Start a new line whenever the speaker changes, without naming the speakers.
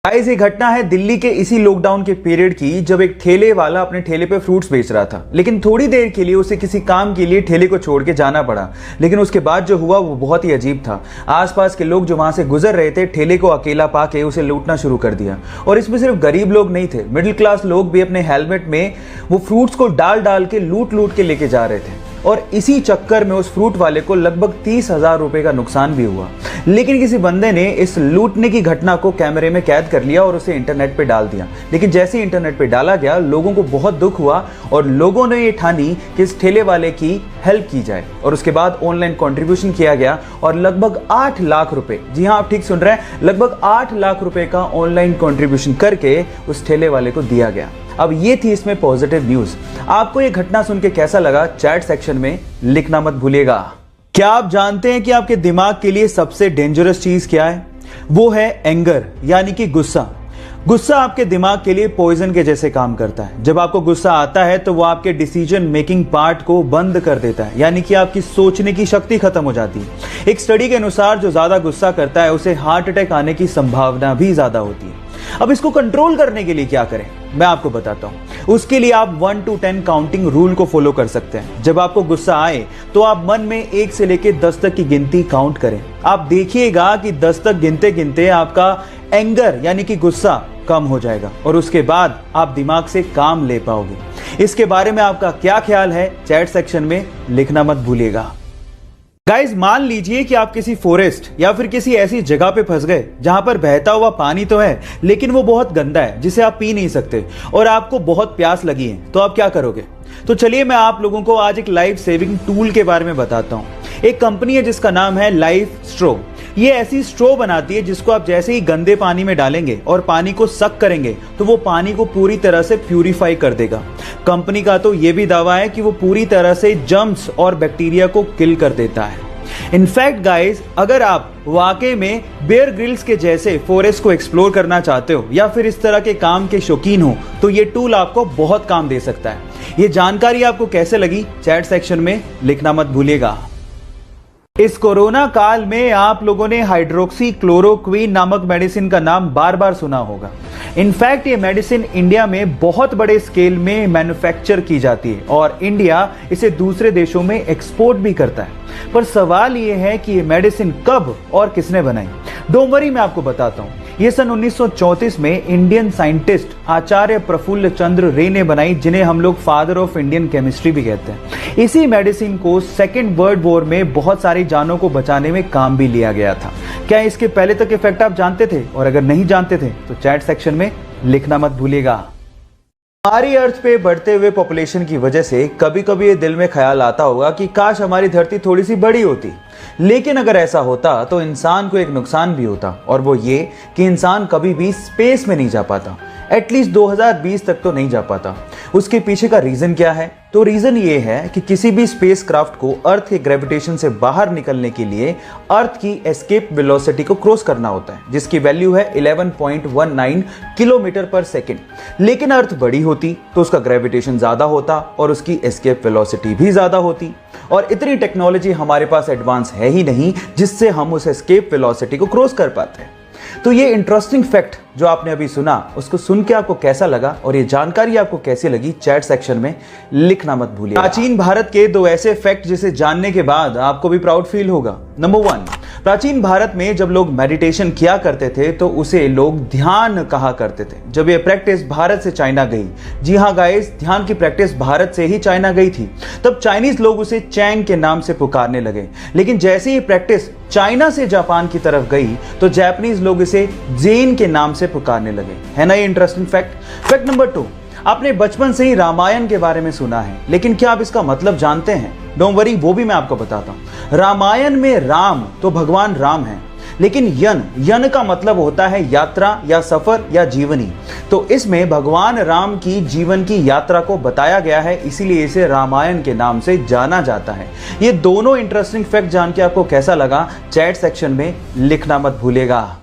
Guys ये घटना है दिल्ली के इसी लॉकडाउन के पीरियड की, जब एक ठेले वाला अपने ठेले पे फ्रूट्स बेच रहा था, लेकिन थोड़ी देर के लिए उसे किसी काम के लिए ठेले को छोड़ के जाना पड़ा। लेकिन उसके बाद जो हुआ वो बहुत ही अजीब था। आसपास के लोग जो वहां से गुजर रहे थे ठेले को अकेला पाके उसे लूटना शुरू कर दिया। और इसमें सिर्फ गरीब लोग नहीं थे, मिडिल क्लास लोग भी अपने हेलमेट में वो फ्रूट्स को डाल डाल के लूट के लेके जा रहे थे। और इसी चक्कर में उस फ्रूट वाले को लगभग 30,000 रुपए का नुकसान भी हुआ। लेकिन किसी बंदे ने इस लूटने की घटना को कैमरे में कैद कर लिया और उसे इंटरनेट पे डाल दिया। लेकिन जैसे ही इंटरनेट पे डाला गया, लोगों को बहुत दुख हुआ और लोगों ने ये ठानी कि इस ठेले वाले की हेल्प की जाए। और उसके बाद ऑनलाइन कंट्रीब्यूशन किया गया और लगभग 8 लाख रुपए, जी हाँ आप ठीक सुन रहे हैं, लगभग 8 लाख रुपए का ऑनलाइन कंट्रीब्यूशन करके उस ठेले वाले को दिया गया। अब ये थी इसमें पॉजिटिव न्यूज। आपको ये घटना सुन के कैसा लगा चैट सेक्शन में लिखना मत भूलिएगा। क्या आप जानते हैं कि आपके दिमाग के लिए सबसे डेंजरस चीज क्या है? वो है एंगर, यानी कि गुस्सा। गुस्सा आपके दिमाग के लिए पॉइजन के जैसे काम करता है। जब आपको गुस्सा आता है तो वो आपके डिसीजन मेकिंग पार्ट को बंद कर देता है, यानी कि आपकी सोचने की शक्ति खत्म हो जाती है। एक स्टडी के अनुसार जो ज्यादा गुस्सा करता है उसे हार्ट अटैक आने की संभावना भी ज्यादा होती है। अब इसको कंट्रोल करने के लिए क्या करें, मैं आपको बताता हूं। उसके लिए आप 1 to 10 काउंटिंग रूल को फॉलो कर सकते हैं। जब आपको गुस्सा आए तो आप मन में 1 से लेकर 10 तक की गिनती काउंट करें। आप देखिएगा कि 10 तक गिनते गिनते आपका एंगर यानी कि गुस्सा कम हो जाएगा और उसके बाद आप दिमाग से काम ले पाओगे। इसके बारे में आपका क्या ख्याल है चैट सेक्शन में लिखना मत भूलिएगा। गाइस मान लीजिए कि आप किसी फॉरेस्ट या फिर किसी ऐसी जगह पे फंस गए जहां पर बहता हुआ पानी तो है लेकिन वो बहुत गंदा है, जिसे आप पी नहीं सकते, और आपको बहुत प्यास लगी है, तो आप क्या करोगे? तो चलिए मैं आप लोगों को आज एक लाइफ सेविंग टूल के बारे में बताता हूं। एक कंपनी है जिसका नाम है लाइफ स्ट्रो। ये ऐसी स्ट्रो बनाती है जिसको आप जैसे ही गंदे पानी में डालेंगे और पानी को सक करेंगे तो वो पानी को पूरी तरह से प्यूरिफाई कर देगा। कंपनी का तो ये भी दावा है कि वो पूरी तरह से जर्म्स और बैक्टीरिया को किल कर देता है। इनफैक्ट गाइस, अगर आप वाकई में बेयर ग्रिल्स के जैसे फॉरेस्ट को एक्सप्लोर करना चाहते हो या फिर इस तरह के काम के शौकीन हो तो ये टूल आपको बहुत काम दे सकता है। ये जानकारी आपको कैसे लगी चैट सेक्शन में लिखना मत भूलिएगा। इस कोरोना काल में आप लोगों ने हाइड्रोक्सी क्लोरोक्विन नामक मेडिसिन का नाम बार बार सुना होगा। इनफैक्ट ये मेडिसिन इंडिया में बहुत बड़े स्केल में मैन्युफैक्चर की जाती है और इंडिया इसे दूसरे देशों में एक्सपोर्ट भी करता है। पर सवाल ये है कि ये मेडिसिन कब और किसने बनाई? डोंट वरी, मैं आपको बताता हूँ। ये सन 1934 में इंडियन साइंटिस्ट आचार्य प्रफुल्ल चंद्र रे ने बनाई, जिन्हें हम लोग फादर ऑफ इंडियन केमिस्ट्री भी कहते हैं। इसी मेडिसिन को सेकेंड वर्ल्ड वॉर में बहुत सारी जानों को बचाने में काम भी लिया गया था। क्या इसके पहले तक इफेक्ट आप जानते थे? और अगर नहीं जानते थे तो चैट सेक्शन में लिखना मत भूलिएगा। हमारी अर्थ पे बढ़ते हुए पॉपुलेशन की वजह से कभी कभी ये दिल में ख्याल आता होगा कि काश हमारी धरती थोड़ी सी बड़ी होती। लेकिन अगर ऐसा होता तो इंसान को एक नुकसान भी होता, और वो ये कि इंसान कभी भी स्पेस में नहीं जा पाता। एटलीस्ट 2020 तक तो नहीं जा पाता। उसके पीछे का रीजन क्या है? तो रीजन ये है कि किसी भी स्पेसक्राफ्ट को अर्थ के ग्रेविटेशन से बाहर निकलने के लिए अर्थ की एस्केप वेलोसिटी को क्रॉस करना होता है, जिसकी वैल्यू है 11.19 किलोमीटर पर सेकेंड। लेकिन अर्थ बड़ी होती तो उसका ग्रेविटेशन ज्यादा होता और उसकी एस्केप वेलोसिटी भी ज्यादा होती, और इतनी टेक्नोलॉजी हमारे पास एडवांस है ही नहीं जिससे हम उस एस्केप वेलोसिटी को क्रॉस कर पाते हैं। तो ये इंटरेस्टिंग फैक्ट जो आपने अभी सुना, उसको सुन के आपको कैसा लगा और ये जानकारी आपको कैसी लगी चैट सेक्शन में लिखना मत भूलिए। प्राचीन भारत के 2 ऐसे फैक्ट जिसे जानने के बाद आपको भी प्राउड फील होगा। नंबर 1, प्राचीन भारत में जब लोग मेडिटेशन किया करते थे तो उसे लोग ध्यान कहा करते थे। जब ये प्रैक्टिस भारत से चाइना गई, जी हाँ गाइस, ध्यान की प्रैक्टिस भारत से ही चाइना गई थी, तब चाइनीज लोग उसे चैंग के नाम से पुकारने लगे। लेकिन जैसे ही प्रैक्टिस चाइना से जापान की तरफ गई तो जापानीज लोग इसे जेन के नाम से पुकारने लगे। है ना ये इंटरेस्टिंग फैक्ट। फैक्ट नंबर 2, आपने बचपन से ही रामायण के बारे में सुना है, लेकिन क्या आप इसका मतलब जानते हैं? डोंट वरी, वो भी मैं आपको बताता हूं। रामायण में राम तो भगवान राम है, लेकिन यन का मतलब होता है यात्रा या सफर या जीवनी। तो इसमें भगवान राम की जीवन की यात्रा को बताया गया है, इसीलिए इसे रामायण के नाम से जाना जाता है। ये दोनों इंटरेस्टिंग फैक्ट जान के आपको कैसा लगा चैट सेक्शन में लिखना मत भूलिएगा।